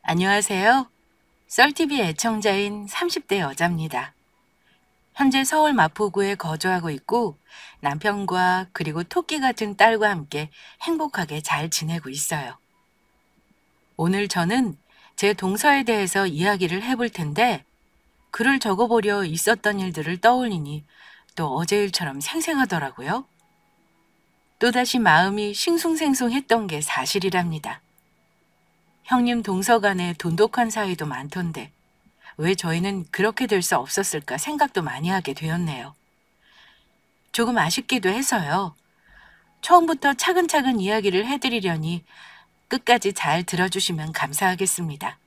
안녕하세요. 썰TV 애청자인 30대 여자입니다. 현재 서울 마포구에 거주하고 있고 남편과 그리고 토끼 같은 딸과 함께 행복하게 잘 지내고 있어요. 오늘 저는 제 동서에 대해서 이야기를 해볼 텐데 글을 적어보려 있었던 일들을 떠올리니 또 어제 일처럼 생생하더라고요. 또다시 마음이 싱숭생숭했던 게 사실이랍니다. 형님 동서 간에 돈독한 사이도 많던데 왜 저희는 그렇게 될 수 없었을까 생각도 많이 하게 되었네요. 조금 아쉽기도 해서요. 처음부터 차근차근 이야기를 해드리려니 끝까지 잘 들어주시면 감사하겠습니다.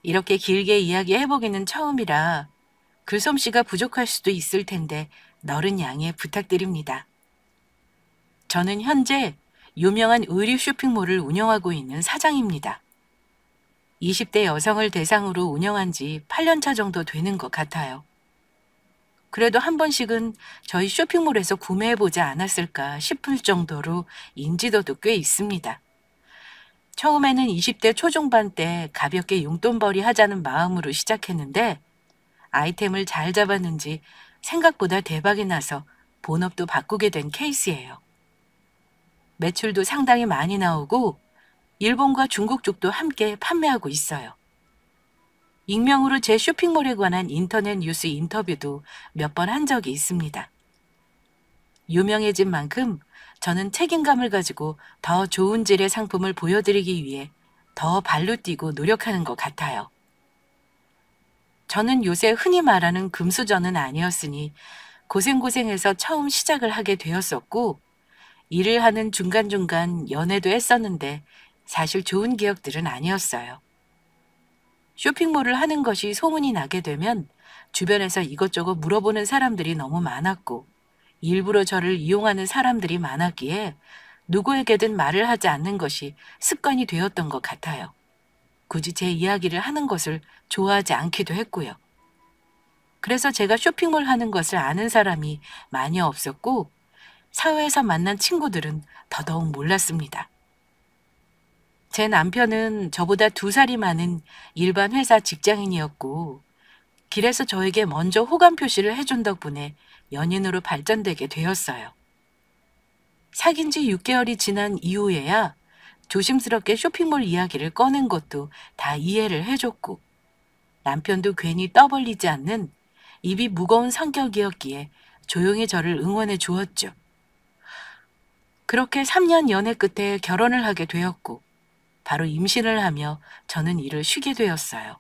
이렇게 길게 이야기해보기는 처음이라 글솜씨가 부족할 수도 있을 텐데 너른 양해 부탁드립니다. 저는 현재 유명한 의류 쇼핑몰을 운영하고 있는 사장입니다. 20대 여성을 대상으로 운영한 지 8년차 정도 되는 것 같아요. 그래도 한 번씩은 저희 쇼핑몰에서 구매해보지 않았을까 싶을 정도로 인지도도 꽤 있습니다. 처음에는 20대 초중반 때 가볍게 용돈벌이 하자는 마음으로 시작했는데 아이템을 잘 잡았는지 생각보다 대박이 나서 본업도 바꾸게 된 케이스예요. 매출도 상당히 많이 나오고 일본과 중국 쪽도 함께 판매하고 있어요. 익명으로 제 쇼핑몰에 관한 인터넷 뉴스 인터뷰도 몇 번 한 적이 있습니다. 유명해진 만큼 저는 책임감을 가지고 더 좋은 질의 상품을 보여드리기 위해 더 발로 뛰고 노력하는 것 같아요. 저는 요새 흔히 말하는 금수저는 아니었으니 고생고생해서 처음 시작을 하게 되었었고 일을 하는 중간중간 연애도 했었는데 사실 좋은 기억들은 아니었어요. 쇼핑몰을 하는 것이 소문이 나게 되면 주변에서 이것저것 물어보는 사람들이 너무 많았고 일부러 저를 이용하는 사람들이 많았기에 누구에게든 말을 하지 않는 것이 습관이 되었던 것 같아요. 굳이 제 이야기를 하는 것을 좋아하지 않기도 했고요. 그래서 제가 쇼핑몰 하는 것을 아는 사람이 많이 없었고 사회에서 만난 친구들은 더더욱 몰랐습니다. 제 남편은 저보다 2살이 많은 일반 회사 직장인이었고 길에서 저에게 먼저 호감 표시를 해준 덕분에 연인으로 발전되게 되었어요. 사귄 지 6개월이 지난 이후에야 조심스럽게 쇼핑몰 이야기를 꺼낸 것도 다 이해를 해줬고 남편도 괜히 떠벌리지 않는 입이 무거운 성격이었기에 조용히 저를 응원해 주었죠. 그렇게 3년 연애 끝에 결혼을 하게 되었고 바로 임신을 하며 저는 일을 쉬게 되었어요.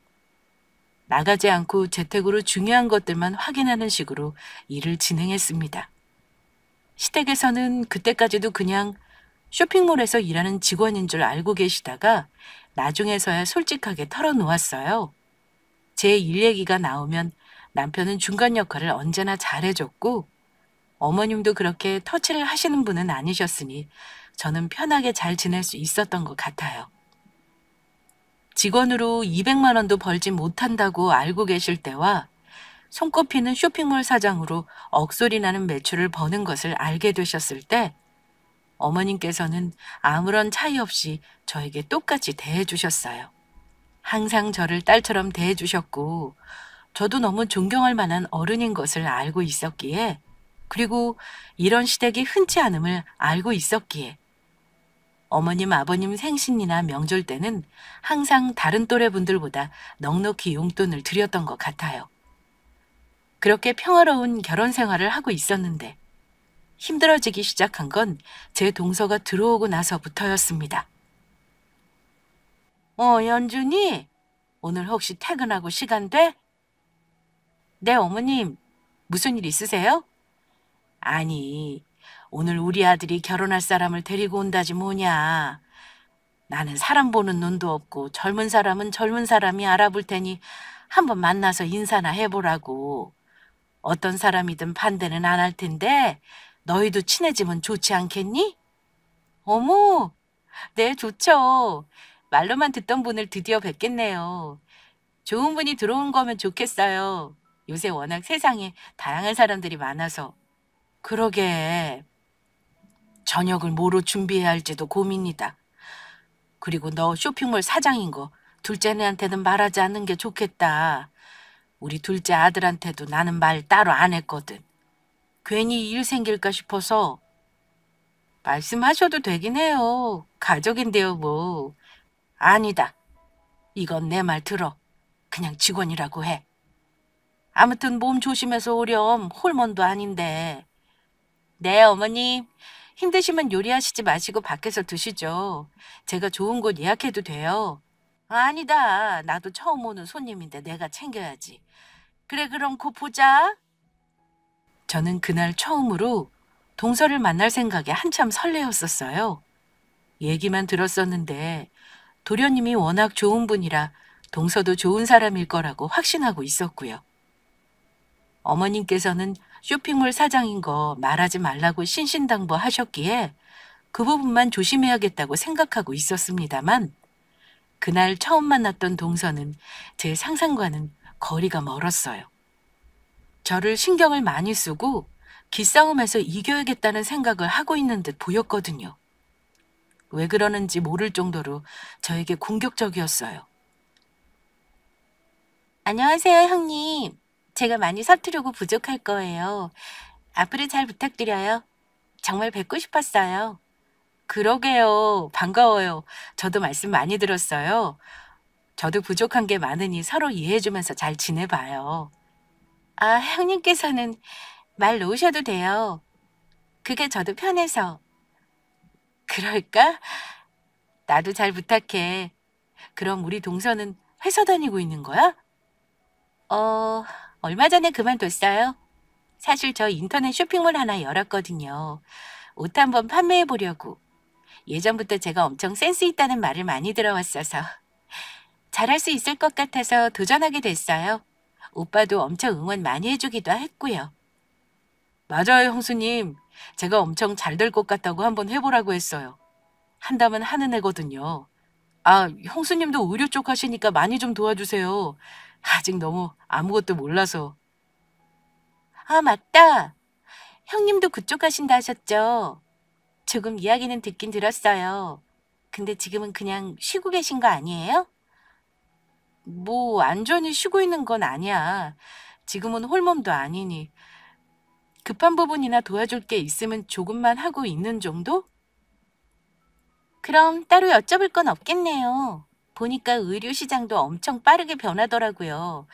나가지 않고 재택으로 중요한 것들만 확인하는 식으로 일을 진행했습니다. 시댁에서는 그때까지도 그냥 쇼핑몰에서 일하는 직원인 줄 알고 계시다가 나중에서야 솔직하게 털어놓았어요. 제 일 얘기가 나오면 남편은 중간 역할을 언제나 잘해줬고 어머님도 그렇게 터치를 하시는 분은 아니셨으니 저는 편하게 잘 지낼 수 있었던 것 같아요. 직원으로 200만 원도 벌지 못한다고 알고 계실 때와 손꼽히는 쇼핑몰 사장으로 억소리 나는 매출을 버는 것을 알게 되셨을 때 어머님께서는 아무런 차이 없이 저에게 똑같이 대해주셨어요. 항상 저를 딸처럼 대해주셨고 저도 너무 존경할 만한 어른인 것을 알고 있었기에 그리고 이런 시댁이 흔치 않음을 알고 있었기에 어머님, 아버님 생신이나 명절 때는 항상 다른 또래 분들보다 넉넉히 용돈을 드렸던 것 같아요. 그렇게 평화로운 결혼 생활을 하고 있었는데 힘들어지기 시작한 건 제 동서가 들어오고 나서부터였습니다. 연준이? 오늘 혹시 퇴근하고 시간 돼? 네, 어머님. 무슨 일 있으세요? 아니, 오늘 우리 아들이 결혼할 사람을 데리고 온다지 뭐냐. 나는 사람 보는 눈도 없고 젊은 사람은 젊은 사람이 알아볼 테니 한번 만나서 인사나 해보라고. 어떤 사람이든 반대는 안 할 텐데 너희도 친해지면 좋지 않겠니? 어머, 네, 좋죠. 말로만 듣던 분을 드디어 뵙겠네요. 좋은 분이 들어온 거면 좋겠어요. 요새 워낙 세상에 다양한 사람들이 많아서. 그러게. 저녁을 뭐로 준비해야 할지도 고민이다. 그리고 너 쇼핑몰 사장인 거 둘째네한테는 말하지 않는 게 좋겠다. 우리 둘째 아들한테도 나는 말 따로 안 했거든. 괜히 일 생길까 싶어서. 말씀하셔도 되긴 해요. 가족인데요, 뭐. 아니다. 이건 내 말 들어. 그냥 직원이라고 해. 아무튼 몸 조심해서 오렴. 홀몬도 아닌데. 네, 어머님. 힘드시면 요리하시지 마시고 밖에서 드시죠. 제가 좋은 곳 예약해도 돼요. 아니다. 나도 처음 오는 손님인데 내가 챙겨야지. 그래, 그럼 곧 보자. 저는 그날 처음으로 동서를 만날 생각에 한참 설레었었어요. 얘기만 들었었는데 도련님이 워낙 좋은 분이라 동서도 좋은 사람일 거라고 확신하고 있었고요. 어머님께서는 쇼핑몰 사장인 거 말하지 말라고 신신당부하셨기에 그 부분만 조심해야겠다고 생각하고 있었습니다만 그날 처음 만났던 동서는 제 상상과는 거리가 멀었어요. 저를 신경을 많이 쓰고 기싸움에서 이겨야겠다는 생각을 하고 있는 듯 보였거든요. 왜 그러는지 모를 정도로 저에게 공격적이었어요. 안녕하세요, 형님. 제가 많이 서투르고 부족할 거예요. 앞으로 잘 부탁드려요. 정말 뵙고 싶었어요. 그러게요. 반가워요. 저도 말씀 많이 들었어요. 저도 부족한 게 많으니 서로 이해해주면서 잘 지내봐요. 아, 형님께서는 말 놓으셔도 돼요. 그게 저도 편해서. 그럴까? 나도 잘 부탁해. 그럼 우리 동서는 회사 다니고 있는 거야? 어, 얼마 전에 그만뒀어요. 사실 저 인터넷 쇼핑몰 하나 열었거든요. 옷 한번 판매해 보려고. 예전부터 제가 엄청 센스 있다는 말을 많이 들어왔어서 잘할 수 있을 것 같아서 도전하게 됐어요. 오빠도 엄청 응원 많이 해주기도 했고요. 맞아요, 형수님. 제가 엄청 잘 될 것 같다고 한번 해보라고 했어요. 한다면 하는 애거든요. 아, 형수님도 의료 쪽 하시니까 많이 좀 도와주세요. 아직 너무 아무것도 몰라서. 아, 맞다. 형님도 그쪽 하신다 하셨죠? 조금 이야기는 듣긴 들었어요. 근데 지금은 그냥 쉬고 계신 거 아니에요? 뭐 완전히 쉬고 있는 건 아니야. 지금은 홀몸도 아니니. 급한 부분이나 도와줄 게 있으면 조금만 하고 있는 정도? 그럼 따로 여쭤볼 건 없겠네요. 보니까 의료 시장도 엄청 빠르게 변하더라고요.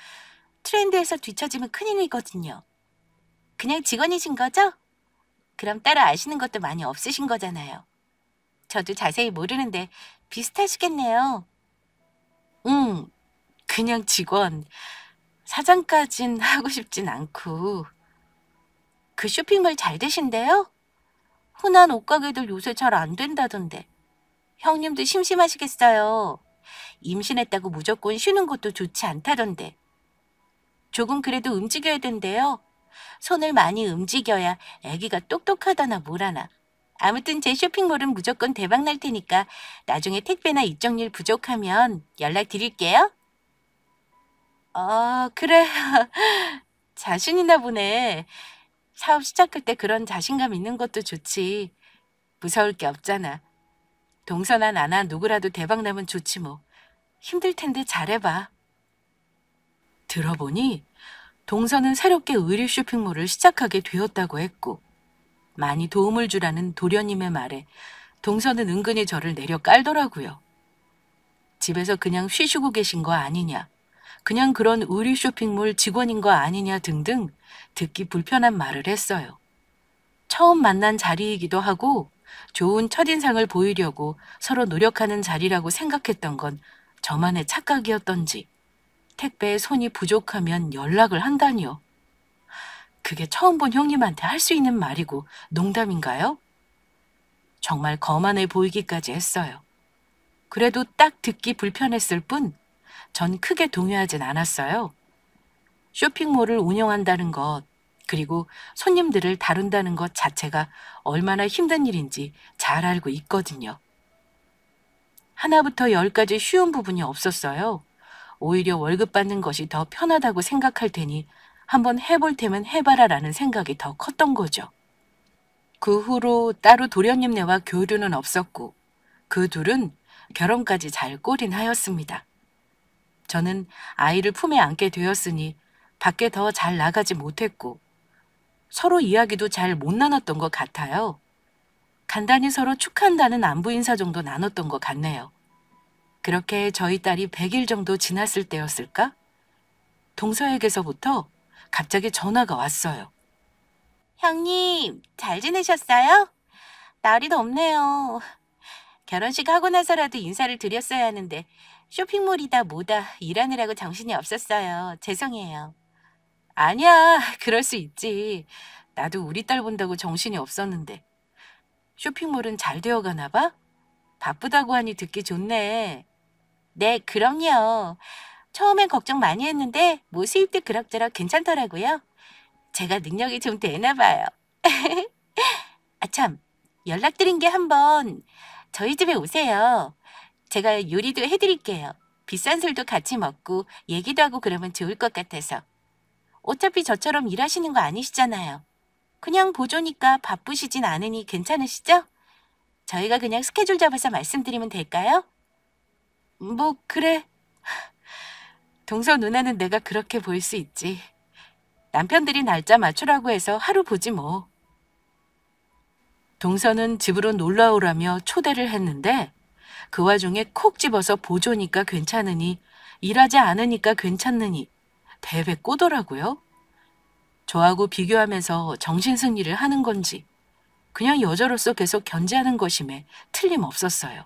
트렌드에서 뒤처지면 큰일이거든요. 그냥 직원이신 거죠? 그럼 따로 아시는 것도 많이 없으신 거잖아요. 저도 자세히 모르는데 비슷하시겠네요. 응, 그냥 직원. 사장까진 하고 싶진 않고. 그 쇼핑몰 잘 되신대요? 흔한 옷가게들 요새 잘 안 된다던데. 형님도 심심하시겠어요. 임신했다고 무조건 쉬는 것도 좋지 않다던데. 조금 그래도 움직여야 된대요. 손을 많이 움직여야 아기가 똑똑하다나 뭐라나. 아무튼 제 쇼핑몰은 무조건 대박 날 테니까 나중에 택배나 입점일 부족하면 연락드릴게요. 그래. 자신 있나 보네. 사업 시작할 때 그런 자신감 있는 것도 좋지. 무서울 게 없잖아. 동서나 나나 누구라도 대박 나면 좋지 뭐. 힘들 텐데 잘해봐. 들어보니 동서는 새롭게 의류 쇼핑몰을 시작하게 되었다고 했고 많이 도움을 주라는 도련님의 말에 동서는 은근히 저를 내려 깔더라고요. 집에서 그냥 쉬시고 계신 거 아니냐, 그냥 그런 의류 쇼핑몰 직원인 거 아니냐 등등 듣기 불편한 말을 했어요. 처음 만난 자리이기도 하고 좋은 첫인상을 보이려고 서로 노력하는 자리라고 생각했던 건 저만의 착각이었던지 택배에 손이 부족하면 연락을 한다니요. 그게 처음 본 형님한테 할 수 있는 말이고 농담인가요? 정말 거만해 보이기까지 했어요. 그래도 딱 듣기 불편했을 뿐 전 크게 동요하진 않았어요. 쇼핑몰을 운영한다는 것, 그리고 손님들을 다룬다는 것 자체가 얼마나 힘든 일인지 잘 알고 있거든요. 하나부터 열까지 쉬운 부분이 없었어요. 오히려 월급 받는 것이 더 편하다고 생각할 테니 한번 해볼 테면 해봐라라는 생각이 더 컸던 거죠. 그 후로 따로 도련님네와 교류는 없었고 그 둘은 결혼까지 잘 꼬린 하였습니다. 저는 아이를 품에 안게 되었으니 밖에 더 잘 나가지 못했고 서로 이야기도 잘 못 나눴던 것 같아요. 간단히 서로 축하한다는 안부 인사 정도 나눴던 것 같네요. 그렇게 저희 딸이 100일 정도 지났을 때였을까? 동서에게서부터 갑자기 전화가 왔어요. 형님, 잘 지내셨어요? 날이 덥네요. 결혼식 하고 나서라도 인사를 드렸어야 하는데 쇼핑몰이다 뭐다 일하느라고 정신이 없었어요. 죄송해요. 아니야, 그럴 수 있지. 나도 우리 딸 본다고 정신이 없었는데. 쇼핑몰은 잘 되어 가나 봐? 바쁘다고 하니 듣기 좋네. 네, 그럼요. 처음엔 걱정 많이 했는데 뭐 수입도 그럭저럭 괜찮더라고요. 제가 능력이 좀 되나 봐요. 아, 참. 연락드린 게 한번 저희 집에 오세요. 제가 요리도 해드릴게요. 비싼 술도 같이 먹고 얘기도 하고 그러면 좋을 것 같아서. 어차피 저처럼 일하시는 거 아니시잖아요. 그냥 보조니까 바쁘시진 않으니 괜찮으시죠? 저희가 그냥 스케줄 잡아서 말씀드리면 될까요? 뭐 그래. 동서 누나는 내가 그렇게 보일 수 있지. 남편들이 날짜 맞추라고 해서 하루 보지 뭐. 동서는 집으로 놀러 오라며 초대를 했는데 그 와중에 콕 집어서 보조니까 괜찮으니 일하지 않으니까 괜찮느니 대배 꼬더라고요. 저하고 비교하면서 정신승리를 하는 건지 그냥 여자로서 계속 견제하는 것임에 틀림없었어요.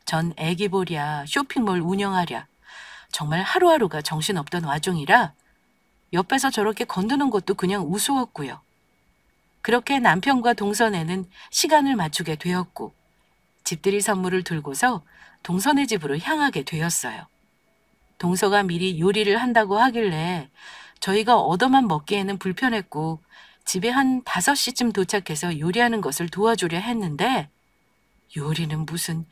전 애기 보랴 쇼핑몰 운영하랴 정말 하루하루가 정신없던 와중이라 옆에서 저렇게 건드는 것도 그냥 우스웠고요. 그렇게 남편과 동선에는 시간을 맞추게 되었고 집들이 선물을 들고서 동선의 집으로 향하게 되었어요. 동서가 미리 요리를 한다고 하길래 저희가 얻어만 먹기에는 불편했고 집에 한 5시쯤 도착해서 요리하는 것을 도와주려 했는데 요리는 무슨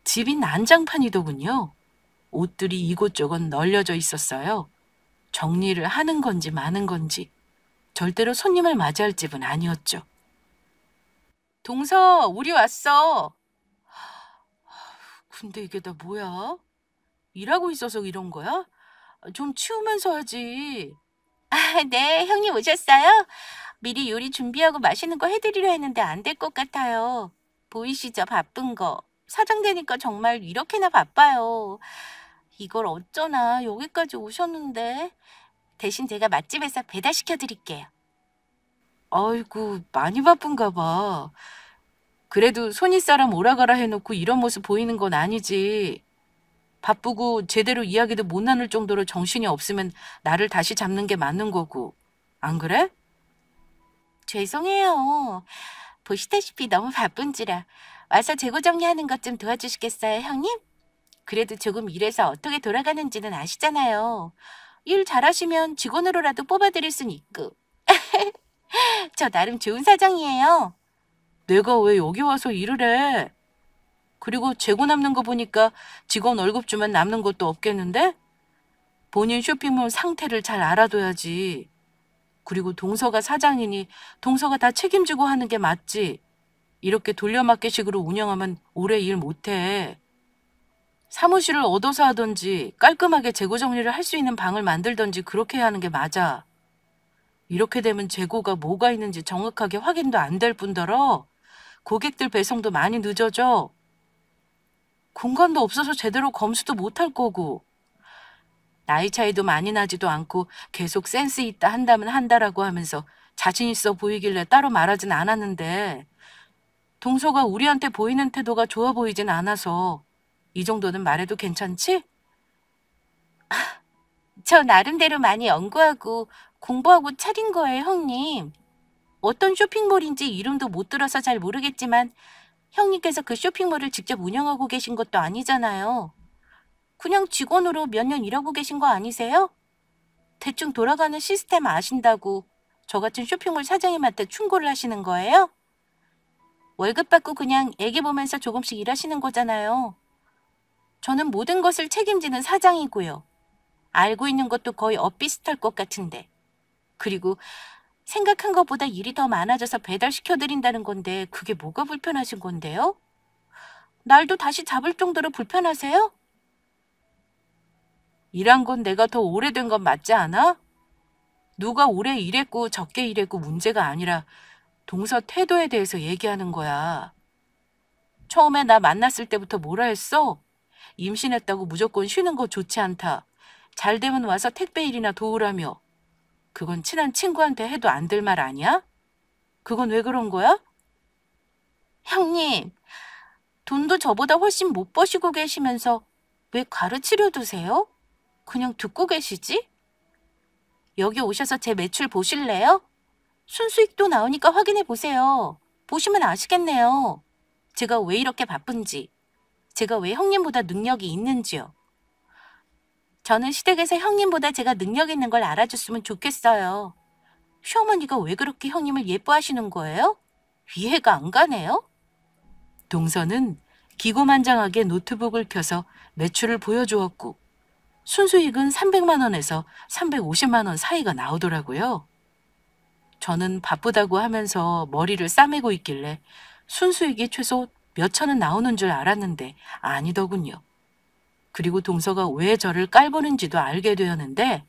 집이 난장판이더군요. 옷들이 이곳저곳 널려져 있었어요. 정리를 하는 건지 마는 건지 절대로 손님을 맞이할 집은 아니었죠. 동서, 우리 왔어. 근데 이게 다 뭐야? 일하고 있어서 이런 거야? 좀 치우면서 하지. 아, 네, 형님 오셨어요? 미리 요리 준비하고 맛있는 거 해드리려 했는데 안 될 것 같아요. 보이시죠? 바쁜 거. 사장 되니까 정말 이렇게나 바빠요. 이걸 어쩌나 여기까지 오셨는데. 대신 제가 맛집에서 배달시켜 드릴게요. 아이고, 많이 바쁜가 봐. 그래도 손윗사람 오라가라 해놓고 이런 모습 보이는 건 아니지. 바쁘고 제대로 이야기도 못 나눌 정도로 정신이 없으면 나를 다시 잡는 게 맞는 거고. 안 그래? 죄송해요. 보시다시피 너무 바쁜지라. 와서 재고 정리하는 것 좀 도와주시겠어요, 형님? 그래도 조금 일해서 어떻게 돌아가는지는 아시잖아요. 일 잘하시면 직원으로라도 뽑아드릴 순 있고. 저 나름 좋은 사장이에요. 내가 왜 여기 와서 일을 해? 그리고 재고 남는 거 보니까 직원 월급 주면 남는 것도 없겠는데? 본인 쇼핑몰 상태를 잘 알아둬야지. 그리고 동서가 사장이니 동서가 다 책임지고 하는 게 맞지. 이렇게 돌려막기식으로 운영하면 오래 일 못해. 사무실을 얻어서 하든지 깔끔하게 재고 정리를 할 수 있는 방을 만들든지 그렇게 해야 하는 게 맞아. 이렇게 되면 재고가 뭐가 있는지 정확하게 확인도 안 될 뿐더러 고객들 배송도 많이 늦어져. 공간도 없어서 제대로 검수도 못할 거고. 나이 차이도 많이 나지도 않고 계속 센스 있다 한다면 한다라고 하면서 자신 있어 보이길래 따로 말하진 않았는데 동서가 우리한테 보이는 태도가 좋아 보이진 않아서 이 정도는 말해도 괜찮지? 저 나름대로 많이 연구하고 공부하고 차린 거예요, 형님. 어떤 쇼핑몰인지 이름도 못 들어서 잘 모르겠지만 형님께서 그 쇼핑몰을 직접 운영하고 계신 것도 아니잖아요. 그냥 직원으로 몇 년 일하고 계신 거 아니세요? 대충 돌아가는 시스템 아신다고 저 같은 쇼핑몰 사장님한테 충고를 하시는 거예요? 월급 받고 그냥 애기 보면서 조금씩 일하시는 거잖아요. 저는 모든 것을 책임지는 사장이고요. 알고 있는 것도 거의 엇비슷할 것 같은데. 그리고 생각한 것보다 일이 더 많아져서 배달시켜드린다는 건데 그게 뭐가 불편하신 건데요? 날도 다시 잡을 정도로 불편하세요? 일한 건 내가 더 오래된 건 맞지 않아? 누가 오래 일했고 적게 일했고 문제가 아니라 동서 태도에 대해서 얘기하는 거야. 처음에 나 만났을 때부터 뭐라 했어? 임신했다고 무조건 쉬는 거 좋지 않다. 잘 되면 와서 택배 일이나 도우라며. 그건 친한 친구한테 해도 안 될 말 아니야? 그건 왜 그런 거야? 형님, 돈도 저보다 훨씬 못 버시고 계시면서 왜 가르치려 두세요? 그냥 듣고 계시지? 여기 오셔서 제 매출 보실래요? 순수익도 나오니까 확인해 보세요. 보시면 아시겠네요. 제가 왜 이렇게 바쁜지, 제가 왜 형님보다 능력이 있는지요. 저는 시댁에서 형님보다 제가 능력 있는 걸 알아줬으면 좋겠어요. 시어머니가 왜 그렇게 형님을 예뻐하시는 거예요? 이해가 안 가네요. 동서는 기고만장하게 노트북을 켜서 매출을 보여주었고 순수익은 300만 원에서 350만 원 사이가 나오더라고요. 저는 바쁘다고 하면서 머리를 싸매고 있길래 순수익이 최소 몇천은 나오는 줄 알았는데 아니더군요. 그리고 동서가 왜 저를 깔보는지도 알게 되었는데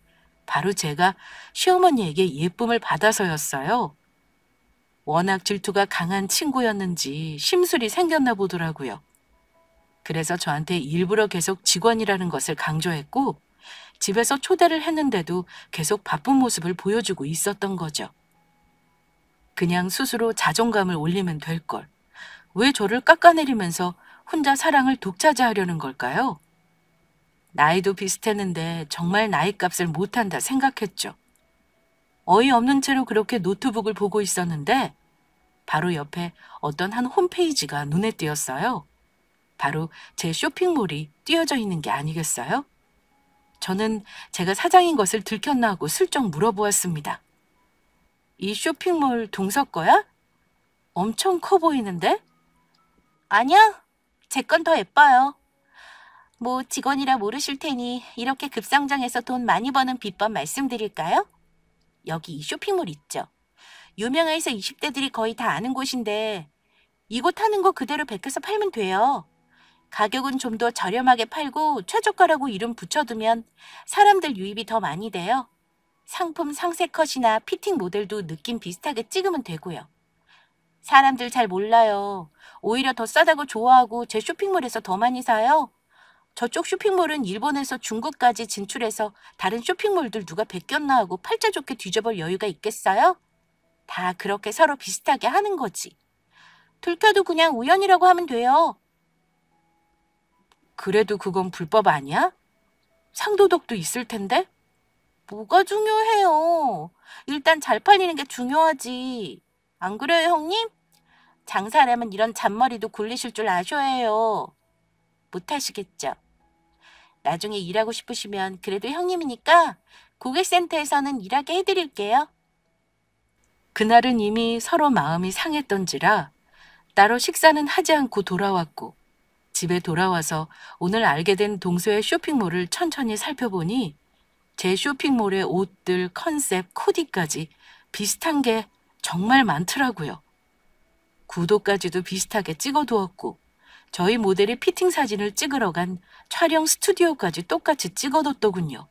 바로 제가 시어머니에게 예쁨을 받아서였어요. 워낙 질투가 강한 친구였는지 심술이 생겼나 보더라고요. 그래서 저한테 일부러 계속 직원이라는 것을 강조했고 집에서 초대를 했는데도 계속 바쁜 모습을 보여주고 있었던 거죠. 그냥 스스로 자존감을 올리면 될 걸. 왜 저를 깎아내리면서 혼자 사랑을 독차지하려는 걸까요? 나이도 비슷했는데 정말 나이값을 못한다 생각했죠. 어이없는 채로 그렇게 노트북을 보고 있었는데 바로 옆에 어떤 한 홈페이지가 눈에 띄었어요. 바로 제 쇼핑몰이 띄어져 있는 게 아니겠어요? 저는 제가 사장인 것을 들켰나 하고 슬쩍 물어보았습니다. 이 쇼핑몰 동서 거야? 엄청 커 보이는데? 아니야, 제 건 더 예뻐요. 뭐 직원이라 모르실 테니 이렇게 급상장해서 돈 많이 버는 비법 말씀드릴까요? 여기 이 쇼핑몰 있죠. 유명해서 20대들이 거의 다 아는 곳인데 이곳 하는 거 그대로 베껴서 팔면 돼요. 가격은 좀 더 저렴하게 팔고 최저가라고 이름 붙여두면 사람들 유입이 더 많이 돼요. 상품 상세 컷이나 피팅 모델도 느낌 비슷하게 찍으면 되고요. 사람들 잘 몰라요. 오히려 더 싸다고 좋아하고 제 쇼핑몰에서 더 많이 사요. 저쪽 쇼핑몰은 일본에서 중국까지 진출해서 다른 쇼핑몰들 누가 베꼈나 하고 팔자 좋게 뒤져볼 여유가 있겠어요? 다 그렇게 서로 비슷하게 하는 거지. 들켜도 그냥 우연이라고 하면 돼요. 그래도 그건 불법 아니야? 상도덕도 있을 텐데? 뭐가 중요해요. 일단 잘 팔리는 게 중요하지. 안 그래요, 형님? 장사하려면 이런 잔머리도 굴리실 줄 아셔야 해요. 못하시겠죠? 나중에 일하고 싶으시면 그래도 형님이니까 고객센터에서는 일하게 해드릴게요. 그날은 이미 서로 마음이 상했던지라 따로 식사는 하지 않고 돌아왔고 집에 돌아와서 오늘 알게 된 동서의 쇼핑몰을 천천히 살펴보니 제 쇼핑몰의 옷들, 컨셉, 코디까지 비슷한 게 정말 많더라고요. 구도까지도 비슷하게 찍어두었고 저희 모델이 피팅 사진을 찍으러 간 촬영 스튜디오까지 똑같이 찍어뒀더군요.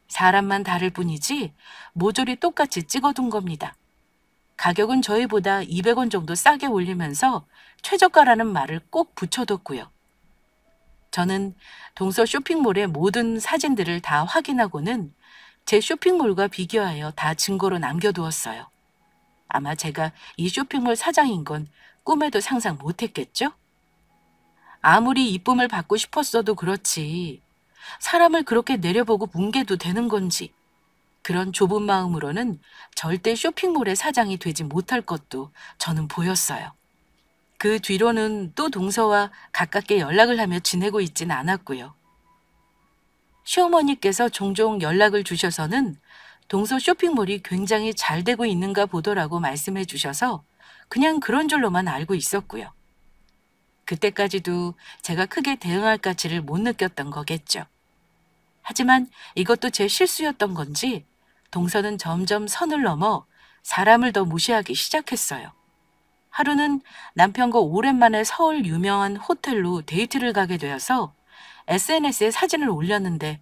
사람만 다를 뿐이지 모조리 똑같이 찍어둔 겁니다. 가격은 저희보다 200원 정도 싸게 올리면서 최저가라는 말을 꼭 붙여뒀고요. 저는 동서 쇼핑몰의 모든 사진들을 다 확인하고는 제 쇼핑몰과 비교하여 다 증거로 남겨두었어요. 아마 제가 이 쇼핑몰 사장인 건 꿈에도 상상 못했겠죠? 아무리 이쁨을 받고 싶었어도 그렇지 사람을 그렇게 내려보고 뭉개도 되는 건지 그런 좁은 마음으로는 절대 쇼핑몰의 사장이 되지 못할 것도 저는 보였어요. 그 뒤로는 또 동서와 가깝게 연락을 하며 지내고 있진 않았고요. 시어머니께서 종종 연락을 주셔서는 동서 쇼핑몰이 굉장히 잘 되고 있는가 보더라고 말씀해 주셔서 그냥 그런 줄로만 알고 있었고요. 그때까지도 제가 크게 대응할 가치를 못 느꼈던 거겠죠. 하지만 이것도 제 실수였던 건지 동서는 점점 선을 넘어 사람을 더 무시하기 시작했어요. 하루는 남편과 오랜만에 서울 유명한 호텔로 데이트를 가게 되어서 SNS에 사진을 올렸는데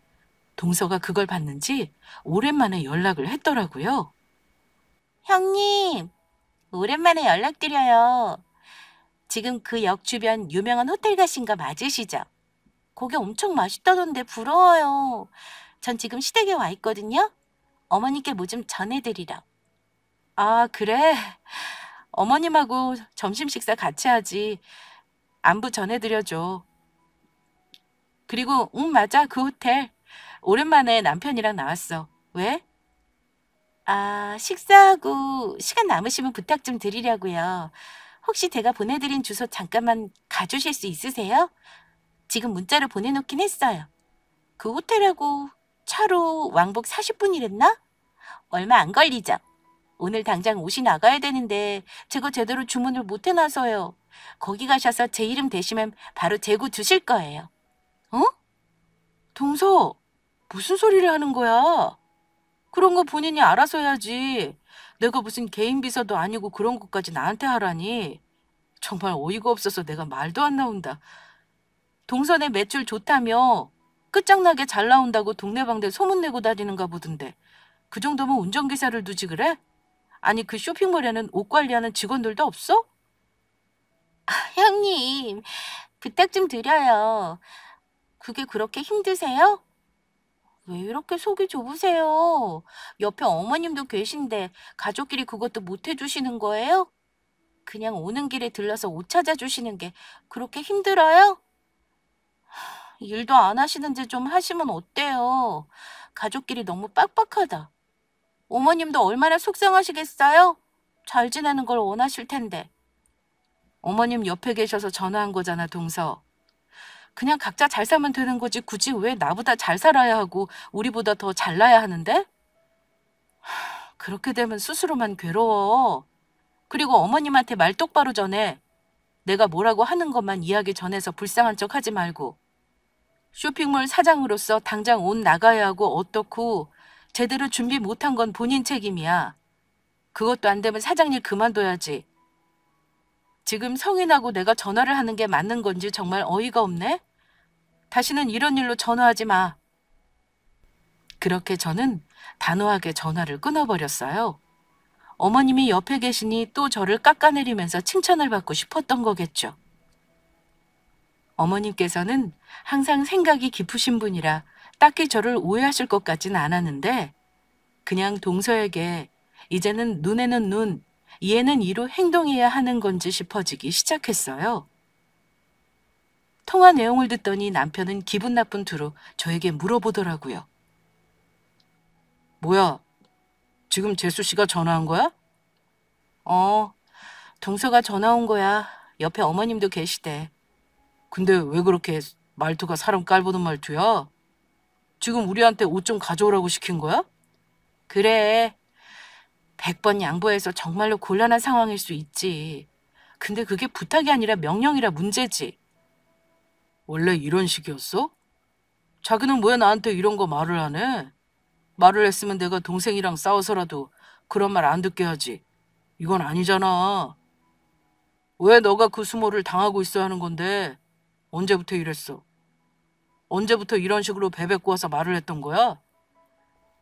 동서가 그걸 봤는지 오랜만에 연락을 했더라고요. 형님, 오랜만에 연락드려요. 지금 그 역 주변 유명한 호텔 가신 거 맞으시죠? 거기 엄청 맛있다던데 부러워요. 전 지금 시댁에 와 있거든요. 어머니께 뭐 좀 전해드리러. 아, 그래? 어머님하고 점심 식사 같이 하지. 안부 전해드려줘. 그리고 맞아. 그 호텔. 오랜만에 남편이랑 나왔어. 왜? 아, 식사하고 시간 남으시면 부탁 좀 드리려고요. 혹시 제가 보내드린 주소 잠깐만 가주실 수 있으세요? 지금 문자로 보내놓긴 했어요. 그 호텔하고 차로 왕복 40분이랬나? 얼마 안 걸리죠? 오늘 당장 옷이 나가야 되는데 제가 제대로 주문을 못 해놔서요. 거기 가셔서 제 이름 대시면 바로 재고 주실 거예요. 어? 동서, 무슨 소리를 하는 거야? 그런 거 본인이 알아서 해야지. 내가 무슨 개인 비서도 아니고 그런 것까지 나한테 하라니. 정말 어이가 없어서 내가 말도 안 나온다. 동선에 매출 좋다며 끝장나게 잘 나온다고 동네방네 소문내고 다니는가 보던데 그 정도면 운전기사를 두지 그래? 아니 그 쇼핑몰에는 옷 관리하는 직원들도 없어? 형님, 부탁 좀 드려요. 그게 그렇게 힘드세요? 왜 이렇게 속이 좁으세요? 옆에 어머님도 계신데 가족끼리 그것도 못 해주시는 거예요? 그냥 오는 길에 들러서 옷 찾아주시는 게 그렇게 힘들어요? 일도 안 하시는데 좀 하시면 어때요? 가족끼리 너무 빡빡하다. 어머님도 얼마나 속상하시겠어요? 잘 지내는 걸 원하실 텐데. 어머님 옆에 계셔서 전화한 거잖아, 동서. 그냥 각자 잘 살면 되는 거지 굳이 왜 나보다 잘 살아야 하고 우리보다 더 잘나야 하는데? 그렇게 되면 스스로만 괴로워. 그리고 어머님한테 말 똑바로 전해. 내가 뭐라고 하는 것만 이야기 전해서 불쌍한 척 하지 말고. 쇼핑몰 사장으로서 당장 옷 나가야 하고 어떻고 제대로 준비 못한 건 본인 책임이야. 그것도 안 되면 사장 일 그만둬야지. 지금 성인하고 내가 전화를 하는 게 맞는 건지 정말 어이가 없네. 다시는 이런 일로 전화하지 마. 그렇게 저는 단호하게 전화를 끊어버렸어요. 어머님이 옆에 계시니 또 저를 깎아내리면서 칭찬을 받고 싶었던 거겠죠. 어머님께서는 항상 생각이 깊으신 분이라 딱히 저를 오해하실 것 같진 않았는데 그냥 동서에게 이제는 눈에는 눈, 이에는 이로 행동해야 하는 건지 싶어지기 시작했어요. 통화 내용을 듣더니 남편은 기분 나쁜 투로 저에게 물어보더라고요. 뭐야, 지금 재수 씨가 전화한 거야? 동서가 전화 온 거야. 옆에 어머님도 계시대. 근데 왜 그렇게 말투가 사람 깔보는 말투야? 지금 우리한테 옷 좀 가져오라고 시킨 거야? 그래. 100번 양보해서 정말로 곤란한 상황일 수 있지. 근데 그게 부탁이 아니라 명령이라 문제지. 원래 이런 식이었어? 자기는 왜 나한테 이런 거 말을 안 해? 말을 했으면 내가 동생이랑 싸워서라도 그런 말 안 듣게 하지. 이건 아니잖아. 왜 너가 그 수모를 당하고 있어야 하는 건데? 언제부터 이랬어? 언제부터 이런 식으로 베베 꼬아서 말을 했던 거야?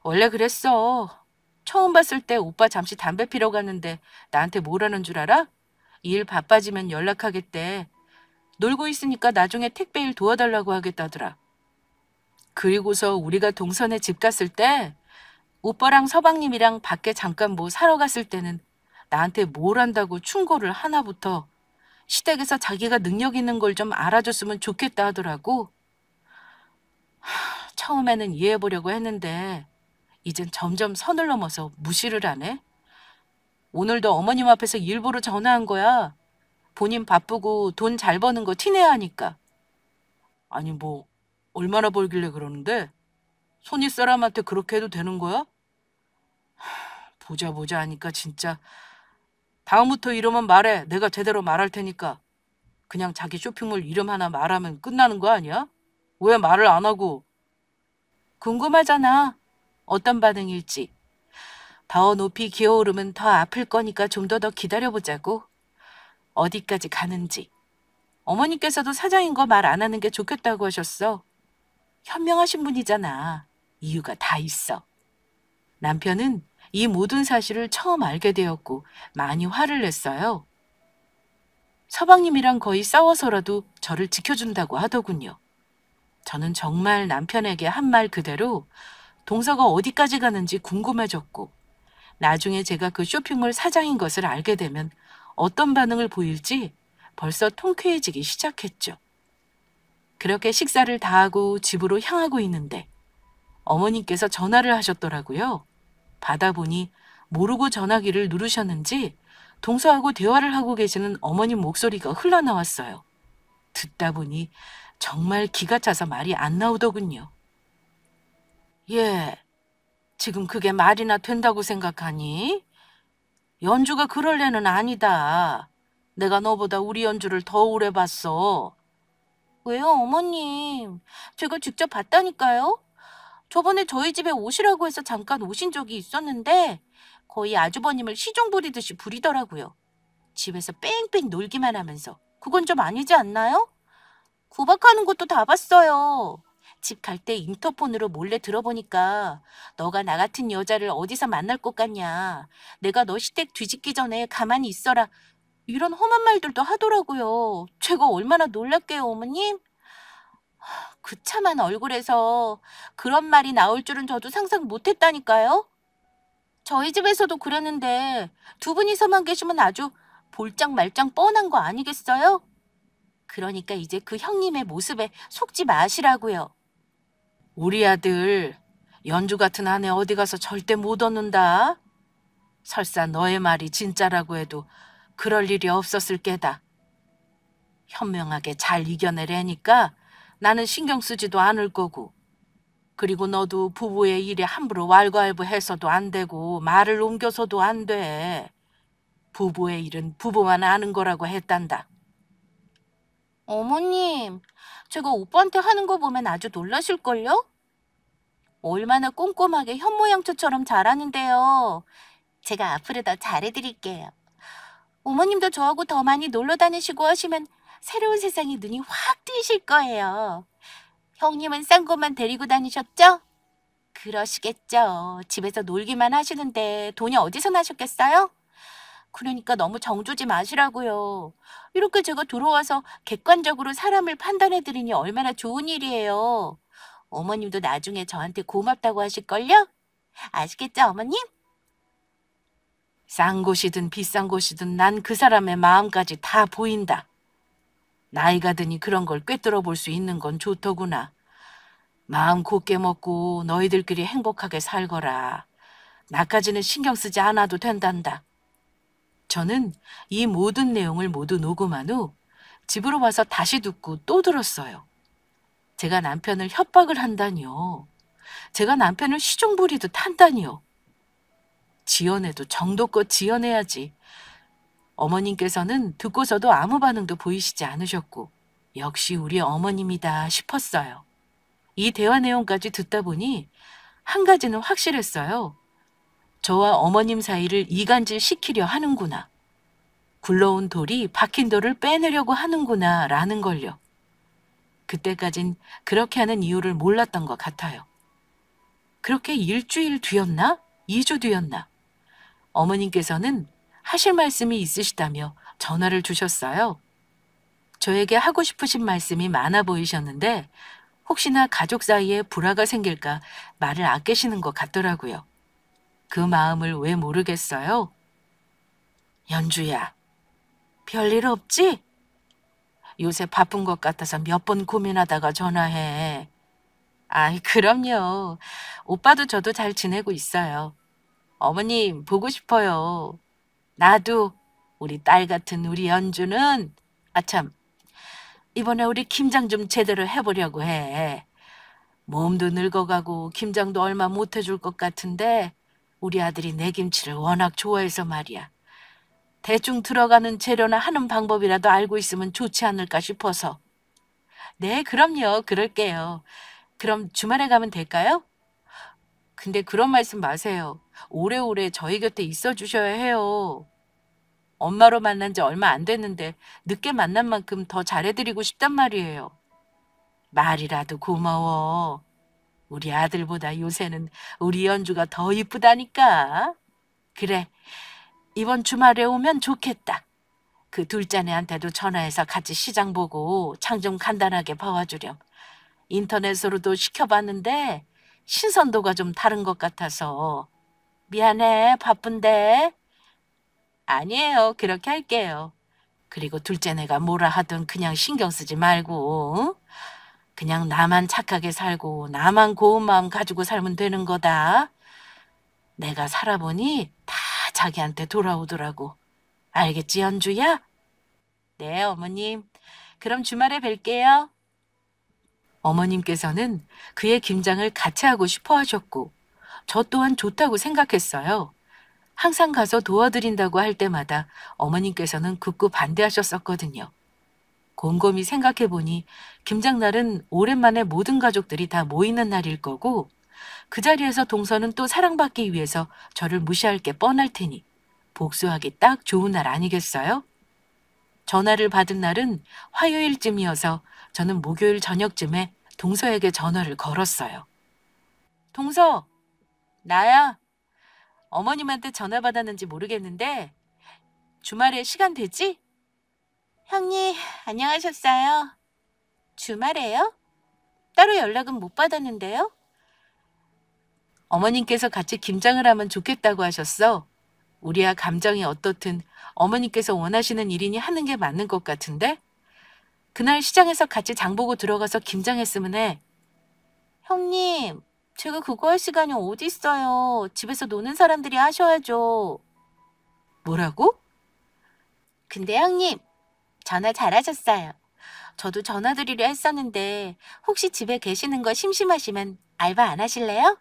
원래 그랬어. 처음 봤을 때 오빠 잠시 담배 피러 갔는데 나한테 뭐라는 줄 알아? 일 바빠지면 연락하겠대. 놀고 있으니까 나중에 택배일 도와달라고 하겠다더라. 그리고서 우리가 동선에 집 갔을 때 오빠랑 서방님이랑 밖에 잠깐 뭐 사러 갔을 때는 나한테 뭘 한다고 충고를 하나부터 시댁에서 자기가 능력 있는 걸 좀 알아줬으면 좋겠다 하더라고. 처음에는 이해해보려고 했는데 이젠 점점 선을 넘어서 무시를 하네. 오늘도 어머님 앞에서 일부러 전화한 거야. 본인 바쁘고 돈 잘 버는 거 티내야 하니까. 아니 뭐 얼마나 벌길래 그러는데? 손윗 사람한테 그렇게 해도 되는 거야? 보자 보자 하니까 진짜. 다음부터 이러면 말해. 내가 제대로 말할 테니까. 그냥 자기 쇼핑몰 이름 하나 말하면 끝나는 거 아니야? 왜 말을 안 하고? 궁금하잖아. 어떤 반응일지. 더 높이 기어오르면 더 아플 거니까 좀 더 기다려보자고. 어디까지 가는지. 어머니께서도 사장인 거 말 안 하는 게 좋겠다고 하셨어. 현명하신 분이잖아. 이유가 다 있어. 남편은 이 모든 사실을 처음 알게 되었고 많이 화를 냈어요. 서방님이랑 거의 싸워서라도 저를 지켜준다고 하더군요. 저는 정말 남편에게 한 말 그대로 동서가 어디까지 가는지 궁금해졌고 나중에 제가 그 쇼핑몰 사장인 것을 알게 되면 어떤 반응을 보일지 벌써 통쾌해지기 시작했죠. 그렇게 식사를 다 하고 집으로 향하고 있는데 어머님께서 전화를 하셨더라고요. 받아보니 모르고 전화기를 누르셨는지 동서하고 대화를 하고 계시는 어머님 목소리가 흘러나왔어요. 듣다 보니 정말 기가 차서 말이 안 나오더군요. 예, 지금 그게 말이나 된다고 생각하니? 연주가 그럴 애는 아니다. 내가 너보다 우리 연주를 더 오래 봤어. 왜요, 어머님? 제가 직접 봤다니까요. 저번에 저희 집에 오시라고 해서 잠깐 오신 적이 있었는데 거의 아주버님을 시종 부리듯이 부리더라고요. 집에서 뺑뺑 놀기만 하면서. 그건 좀 아니지 않나요? 구박하는 것도 다 봤어요. 집 갈 때 인터폰으로 몰래 들어보니까 너가 나 같은 여자를 어디서 만날 것 같냐. 내가 너 시댁 뒤집기 전에 가만히 있어라. 이런 험한 말들도 하더라고요. 제가 얼마나 놀랄게요, 어머님? 그 참한 얼굴에서 그런 말이 나올 줄은 저도 상상 못했다니까요. 저희 집에서도 그랬는데 두 분이서만 계시면 아주 볼짝 말짝 뻔한 거 아니겠어요? 그러니까 이제 그 형님의 모습에 속지 마시라고요. 우리 아들 연주 같은 아내 어디 가서 절대 못 얻는다. 설사 너의 말이 진짜라고 해도 그럴 일이 없었을 게다. 현명하게 잘 이겨내려니까 나는 신경 쓰지도 않을 거고. 그리고 너도 부부의 일에 함부로 왈가왈부해서도 안 되고 말을 옮겨서도 안 돼. 부부의 일은 부부만 아는 거라고 했단다. 어머님, 제가 오빠한테 하는 거 보면 아주 놀라실걸요? 얼마나 꼼꼼하게 현모양처처럼 잘하는데요. 제가 앞으로 더 잘해드릴게요. 어머님도 저하고 더 많이 놀러 다니시고 하시면 새로운 세상에 눈이 확 뜨이실 거예요. 형님은 싼 것만 데리고 다니셨죠? 그러시겠죠. 집에서 놀기만 하시는데 돈이 어디서 나셨겠어요? 그러니까 너무 정주지 마시라고요. 이렇게 제가 들어와서 객관적으로 사람을 판단해드리니 얼마나 좋은 일이에요. 어머님도 나중에 저한테 고맙다고 하실걸요? 아시겠죠, 어머님? 싼 곳이든 비싼 곳이든 난 그 사람의 마음까지 다 보인다. 나이가 드니 그런 걸 꿰뚫어 볼 수 있는 건 좋더구나. 마음 곱게 먹고 너희들끼리 행복하게 살거라. 나까지는 신경 쓰지 않아도 된단다. 저는 이 모든 내용을 모두 녹음한 후 집으로 와서 다시 듣고 또 들었어요. 제가 남편을 협박을 한다니요. 제가 남편을 시종 부리듯 한다니요. 지어내도 정도껏 지어내야지. 어머님께서는 듣고서도 아무 반응도 보이시지 않으셨고 역시 우리 어머님이다 싶었어요. 이 대화 내용까지 듣다 보니 한 가지는 확실했어요. 저와 어머님 사이를 이간질 시키려 하는구나. 굴러온 돌이 박힌 돌을 빼내려고 하는구나 라는 걸요. 그때까진 그렇게 하는 이유를 몰랐던 것 같아요. 그렇게 일주일 뒤였나? 2주 뒤였나? 어머님께서는 하실 말씀이 있으시다며 전화를 주셨어요. 저에게 하고 싶으신 말씀이 많아 보이셨는데 혹시나 가족 사이에 불화가 생길까 말을 아끼시는 것 같더라고요. 그 마음을 왜 모르겠어요? 연주야, 별일 없지? 요새 바쁜 것 같아서 몇 번 고민하다가 전화해. 아이, 그럼요. 오빠도 저도 잘 지내고 있어요. 어머님, 보고 싶어요. 나도 우리 딸 같은 우리 연주는, 아참, 이번에 우리 김장 좀 제대로 해보려고 해. 몸도 늙어가고 김장도 얼마 못 해줄 것 같은데 우리 아들이 내 김치를 워낙 좋아해서 말이야. 대충 들어가는 재료나 하는 방법이라도 알고 있으면 좋지 않을까 싶어서. 네, 그럼요. 그럴게요. 그럼 주말에 가면 될까요? 근데 그런 말씀 마세요. 오래오래 저희 곁에 있어 주셔야 해요. 엄마로 만난 지 얼마 안 됐는데 늦게 만난 만큼 더 잘해드리고 싶단 말이에요. 말이라도 고마워. 우리 아들보다 요새는 우리 연주가 더 이쁘다니까. 그래, 이번 주말에 오면 좋겠다. 그 둘째네한테도 전화해서 같이 시장 보고 장 좀 간단하게 봐와주렴. 인터넷으로도 시켜봤는데 신선도가 좀 다른 것 같아서. 미안해, 바쁜데. 아니에요, 그렇게 할게요. 그리고 둘째네가 뭐라 하든 그냥 신경 쓰지 말고, 응? 그냥 나만 착하게 살고 나만 고운 마음 가지고 살면 되는 거다. 내가 살아보니 다 자기한테 돌아오더라고. 알겠지, 연주야? 네, 어머님. 그럼 주말에 뵐게요. 어머님께서는 그의 김장을 같이 하고 싶어 하셨고, 저 또한 좋다고 생각했어요. 항상 가서 도와드린다고 할 때마다 어머님께서는 극구 반대하셨었거든요. 곰곰이 생각해보니 김장날은 오랜만에 모든 가족들이 다 모이는 날일 거고, 그 자리에서 동서는 또 사랑받기 위해서 저를 무시할 게 뻔할 테니 복수하기 딱 좋은 날 아니겠어요? 전화를 받은 날은 화요일쯤이어서 저는 목요일 저녁쯤에 동서에게 전화를 걸었어요. 동서, 나야. 어머님한테 전화 받았는지 모르겠는데 주말에 시간 되지? 형님, 안녕하셨어요? 주말에요? 따로 연락은 못 받았는데요? 어머님께서 같이 김장을 하면 좋겠다고 하셨어. 우리야 감정이 어떻든 어머니께서 원하시는 일이니 하는 게 맞는 것 같은데? 그날 시장에서 같이 장 보고 들어가서 김장했으면 해. 형님, 제가 그거 할 시간이 어디 있어요. 집에서 노는 사람들이 하셔야죠. 뭐라고? 근데 형님, 전화 잘하셨어요. 저도 전화드리려 했었는데 혹시 집에 계시는 거 심심하시면 알바 안 하실래요?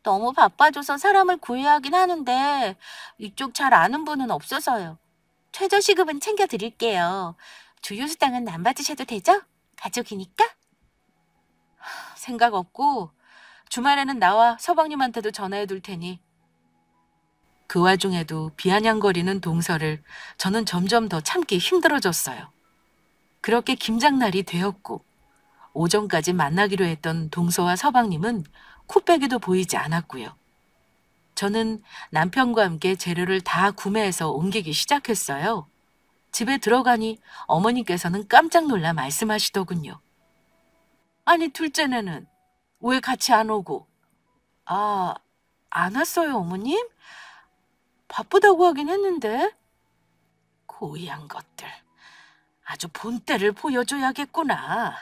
너무 바빠져서 사람을 구해야 하긴 하는데 이쪽 잘 아는 분은 없어서요. 최저시급은 챙겨드릴게요. 주휴수당은 안 받으셔도 되죠? 가족이니까? 생각 없고 주말에는 나와 서방님한테도 전화해 둘 테니. 그 와중에도 비아냥거리는 동서를 저는 점점 더 참기 힘들어졌어요. 그렇게 김장날이 되었고 오전까지 만나기로 했던 동서와 서방님은 코빼기도 보이지 않았고요. 저는 남편과 함께 재료를 다 구매해서 옮기기 시작했어요. 집에 들어가니 어머니께서는 깜짝 놀라 말씀하시더군요. 아니, 둘째네는 왜 같이 안 오고? 아, 안 왔어요, 어머님? 바쁘다고 하긴 했는데. 고이한 것들. 아주 본때를 보여줘야겠구나.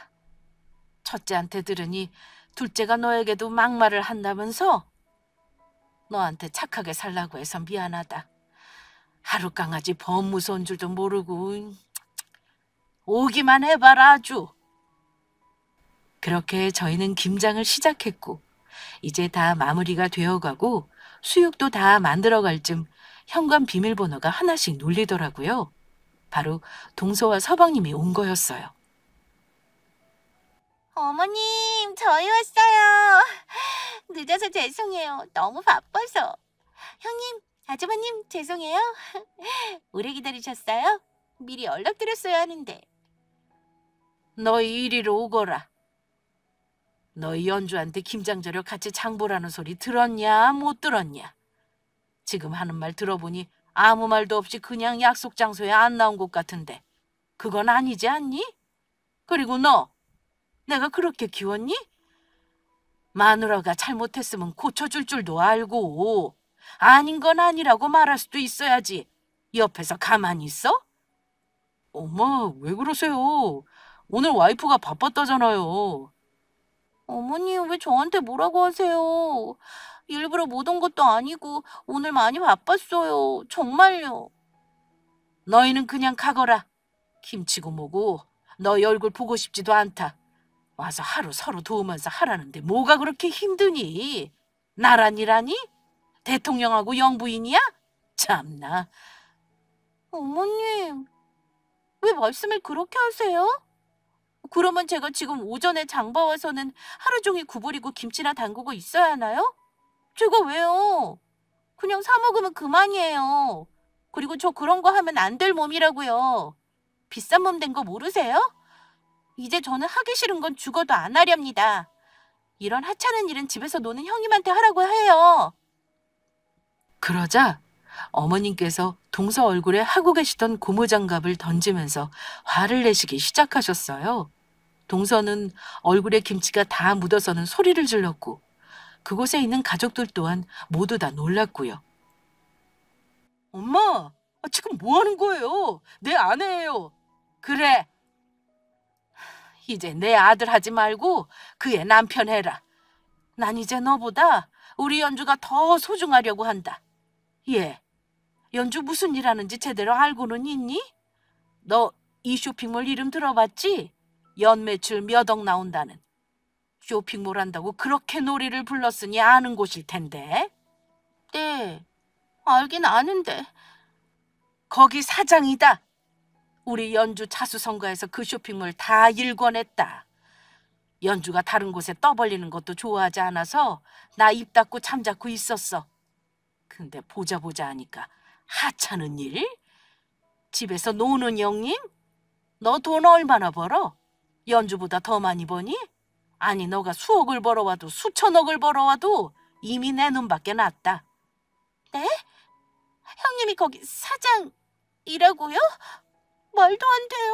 첫째한테 들으니 둘째가 너에게도 막말을 한다면서? 너한테 착하게 살라고 해서 미안하다. 하루 강아지 범 무서운 줄도 모르고. 오기만 해봐라 아주. 그렇게 저희는 김장을 시작했고 이제 다 마무리가 되어가고 수육도 다 만들어갈 쯤 현관 비밀번호가 하나씩 눌리더라고요. 바로 동서와 서방님이 온 거였어요. 어머님, 저희 왔어요. 늦어서 죄송해요. 너무 바빠서. 형님, 아주버님 죄송해요. 오래 기다리셨어요? 미리 연락드렸어야 하는데. 너희 이리로 오거라. 너희 연주한테 김장재료 같이 장보라는 소리 들었냐 못 들었냐? 지금 하는 말 들어보니 아무 말도 없이 그냥 약속 장소에 안 나온 것 같은데 그건 아니지 않니? 그리고 너 내가 그렇게 키웠니? 마누라가 잘못했으면 고쳐줄 줄도 알고 아닌 건 아니라고 말할 수도 있어야지. 옆에서 가만히 있어? 엄마, 왜 그러세요? 오늘 와이프가 바빴다잖아요. 어머니, 왜 저한테 뭐라고 하세요? 일부러 못 온 것도 아니고 오늘 많이 바빴어요. 정말요. 너희는 그냥 가거라. 김치고 뭐고 너희 얼굴 보고 싶지도 않다. 와서 하루 서로 도우면서 하라는데 뭐가 그렇게 힘드니? 나란 일하니? 대통령하고 영부인이야? 참나. 어머님, 왜 말씀을 그렇게 하세요? 그러면 제가 지금 오전에 장봐 와서는 하루 종일 구부리고 김치나 담그고 있어야 하나요? 제가 왜요? 그냥 사 먹으면 그만이에요. 그리고 저 그런 거 하면 안 될 몸이라고요. 비싼 몸 된 거 모르세요? 이제 저는 하기 싫은 건 죽어도 안 하렵니다. 이런 하찮은 일은 집에서 노는 형님한테 하라고 해요. 그러자 어머님께서 동서 얼굴에 하고 계시던 고무장갑을 던지면서 화를 내시기 시작하셨어요. 동서는 얼굴에 김치가 다 묻어서는 소리를 질렀고 그곳에 있는 가족들 또한 모두 다 놀랐고요. 엄마, 지금 뭐 하는 거예요? 내 아내예요. 그래. 이제 내 아들 하지 말고 그의 남편 해라. 난 이제 너보다 우리 연주가 더 소중하려고 한다. 예, 연주 무슨 일 하는지 제대로 알고는 있니? 너 이 쇼핑몰 이름 들어봤지? 연 매출 몇 억 나온다는. 쇼핑몰 한다고 그렇게 노래를 불렀으니 아는 곳일 텐데. 네, 알긴 아는데. 거기 사장이다. 우리 연주 자수성가해서 그 쇼핑몰 다 일궈냈다. 연주가 다른 곳에 떠벌리는 것도 좋아하지 않아서 나 입 닫고 잠자코 있었어. 근데 보자 하니까 하찮은 일? 집에서 노는 형님? 너 돈 얼마나 벌어? 연주보다 더 많이 버니? 아니 너가 수억을 벌어와도 수천억을 벌어와도 이미 내 눈밖에 났다. 네? 형님이 거기 사장이라고요? 말도 안 돼요.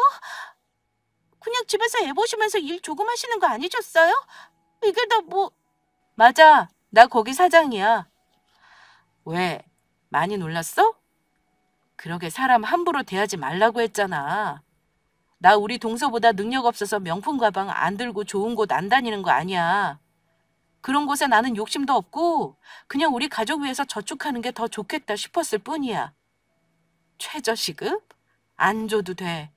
그냥 집에서 애 보시면서 일 조금 하시는 거 아니셨어요? 이게 다 뭐... 맞아, 나 거기 사장이야. 왜? 많이 놀랐어? 그러게 사람 함부로 대하지 말라고 했잖아. 나 우리 동서보다 능력 없어서 명품 가방 안 들고 좋은 곳 안 다니는 거 아니야. 그런 곳에 나는 욕심도 없고 그냥 우리 가족 위해서 저축하는 게 더 좋겠다 싶었을 뿐이야. 최저시급? 안 줘도 돼.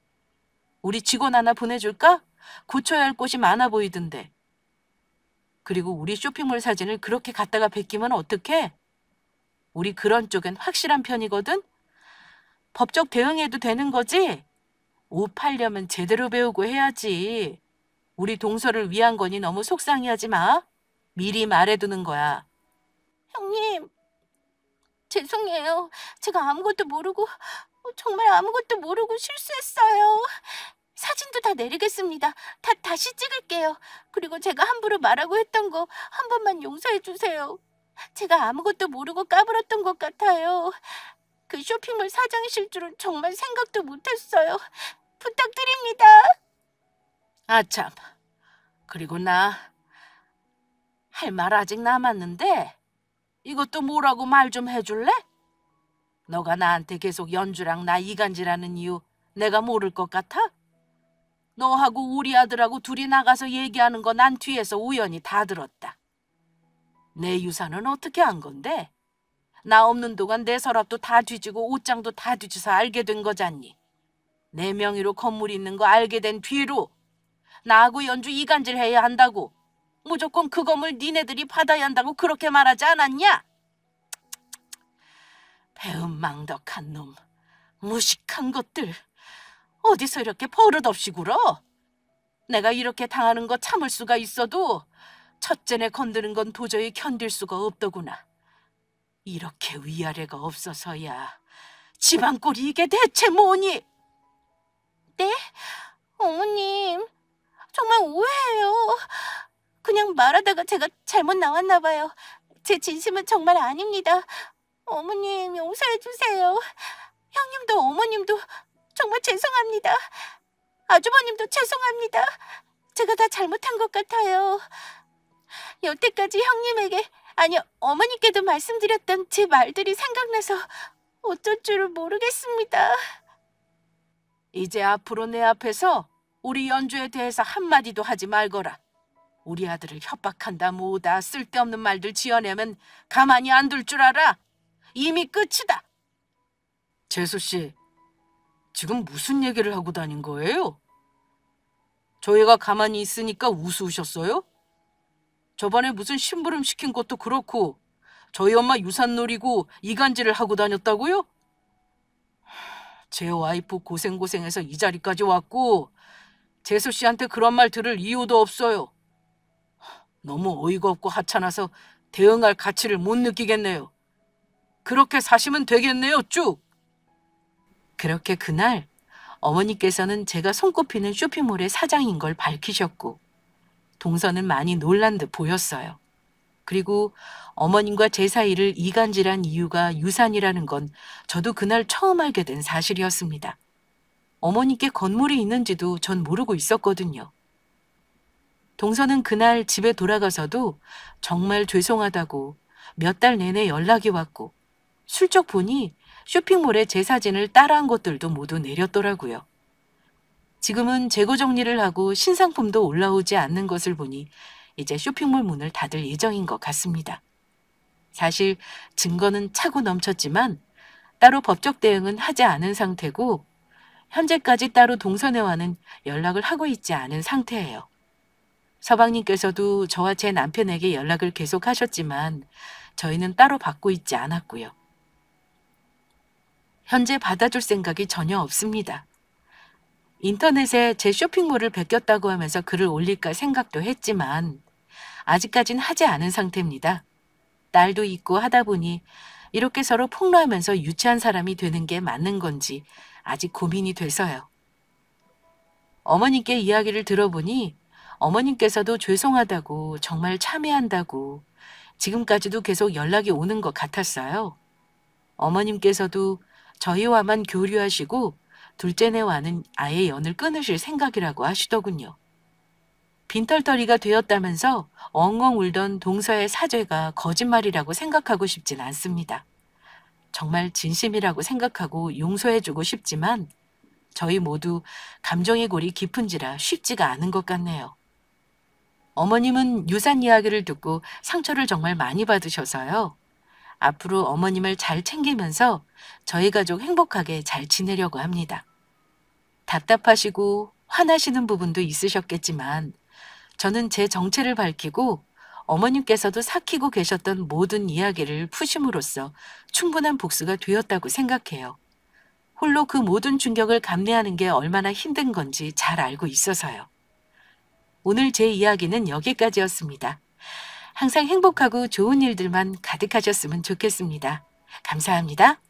우리 직원 하나 보내줄까? 고쳐야 할 곳이 많아 보이던데. 그리고 우리 쇼핑몰 사진을 그렇게 갖다가 베끼면 어떡해? 우리 그런 쪽엔 확실한 편이거든? 법적 대응해도 되는 거지? 옷 팔려면 제대로 배우고 해야지. 우리 동서를 위한 거니 너무 속상해하지 마. 미리 말해두는 거야. 형님, 죄송해요. 제가 아무것도 모르고, 정말 아무것도 모르고 실수했어요. 사진도 다 내리겠습니다. 다시 찍을게요. 그리고 제가 함부로 말하고 했던 거 한 번만 용서해 주세요. 제가 아무것도 모르고 까불었던 것 같아요. 그 쇼핑몰 사장이실 줄은 정말 생각도 못했어요. 부탁드립니다. 아참, 그리고 나 할 말 아직 남았는데 이것도 뭐라고 말 좀 해줄래? 너가 나한테 계속 연주랑 나 이간질하는 이유 내가 모를 것 같아? 너하고 우리 아들하고 둘이 나가서 얘기하는 거 난 뒤에서 우연히 다 들었다. 내 유산은 어떻게 한 건데? 나 없는 동안 내 서랍도 다 뒤지고 옷장도 다 뒤져서 알게 된 거잖니. 내 명의로 건물이 있는 거 알게 된 뒤로 나하고 연주 이간질 해야 한다고. 무조건 그 건물 니네들이 받아야 한다고 그렇게 말하지 않았냐? 배은망덕한 놈, 무식한 것들. 어디서 이렇게 버릇없이 굴어? 내가 이렇게 당하는 거 참을 수가 있어도 첫째네 건드는 건 도저히 견딜 수가 없더구나. 이렇게 위아래가 없어서야 집안 꼴이 이게 대체 뭐니? 네? 어머님, 정말 오해해요. 그냥 말하다가 제가 잘못 나왔나 봐요. 제 진심은 정말 아닙니다. 어머님, 용서해 주세요. 형님도 어머님도 정말 죄송합니다. 아주버님도 죄송합니다. 제가 다 잘못한 것 같아요. 여태까지 형님에게, 아니 어머니께도 말씀드렸던 제 말들이 생각나서 어쩔 줄을 모르겠습니다. 이제 앞으로 내 앞에서 우리 연주에 대해서 한마디도 하지 말거라. 우리 아들을 협박한다 뭐다 쓸데없는 말들 지어내면 가만히 안 둘 줄 알아. 이미 끝이다. 재수 씨, 지금 무슨 얘기를 하고 다닌 거예요? 저희가 가만히 있으니까 우스우셨어요? 저번에 무슨 심부름 시킨 것도 그렇고 저희 엄마 유산 노리고 이간질을 하고 다녔다고요? 제 와이프 고생해서 이 자리까지 왔고 재수 씨한테 그런 말 들을 이유도 없어요. 너무 어이가 없고 하찮아서 대응할 가치를 못 느끼겠네요. 그렇게 사시면 되겠네요, 쭉. 그렇게 그날 어머니께서는 제가 손꼽히는 쇼핑몰의 사장인 걸 밝히셨고 동서는 많이 놀란 듯 보였어요. 그리고 어머님과 제 사이를 이간질한 이유가 유산이라는 건 저도 그날 처음 알게 된 사실이었습니다. 어머니께 건물이 있는지도 전 모르고 있었거든요. 동서는 그날 집에 돌아가서도 정말 죄송하다고 몇 달 내내 연락이 왔고 슬쩍 보니 쇼핑몰에 제 사진을 따라한 것들도 모두 내렸더라고요. 지금은 재고 정리를 하고 신상품도 올라오지 않는 것을 보니 이제 쇼핑몰 문을 닫을 예정인 것 같습니다. 사실 증거는 차고 넘쳤지만 따로 법적 대응은 하지 않은 상태고 현재까지 따로 동선회와는 연락을 하고 있지 않은 상태예요. 서방님께서도 저와 제 남편에게 연락을 계속하셨지만 저희는 따로 받고 있지 않았고요. 현재 받아줄 생각이 전혀 없습니다. 인터넷에 제 쇼핑몰을 베꼈다고 하면서 글을 올릴까 생각도 했지만 아직까진 하지 않은 상태입니다. 딸도 있고 하다 보니 이렇게 서로 폭로하면서 유치한 사람이 되는 게 맞는 건지 아직 고민이 돼서요. 어머님께 이야기를 들어보니 어머님께서도 죄송하다고 정말 참회한다고 지금까지도 계속 연락이 오는 것 같았어요. 어머님께서도 저희와만 교류하시고 둘째네와는 아예 연을 끊으실 생각이라고 하시더군요. 빈털터리가 되었다면서 엉엉 울던 동서의 사죄가 거짓말이라고 생각하고 싶진 않습니다. 정말 진심이라고 생각하고 용서해주고 싶지만 저희 모두 감정의 골이 깊은지라 쉽지가 않은 것 같네요. 어머님은 유산 이야기를 듣고 상처를 정말 많이 받으셔서요. 앞으로 어머님을 잘 챙기면서 저희 가족 행복하게 잘 지내려고 합니다. 답답하시고 화나시는 부분도 있으셨겠지만 저는 제 정체를 밝히고 어머님께서도 삭히고 계셨던 모든 이야기를 푸심으로써 충분한 복수가 되었다고 생각해요. 홀로 그 모든 충격을 감내하는 게 얼마나 힘든 건지 잘 알고 있어서요. 오늘 제 이야기는 여기까지였습니다. 항상 행복하고 좋은 일들만 가득하셨으면 좋겠습니다. 감사합니다.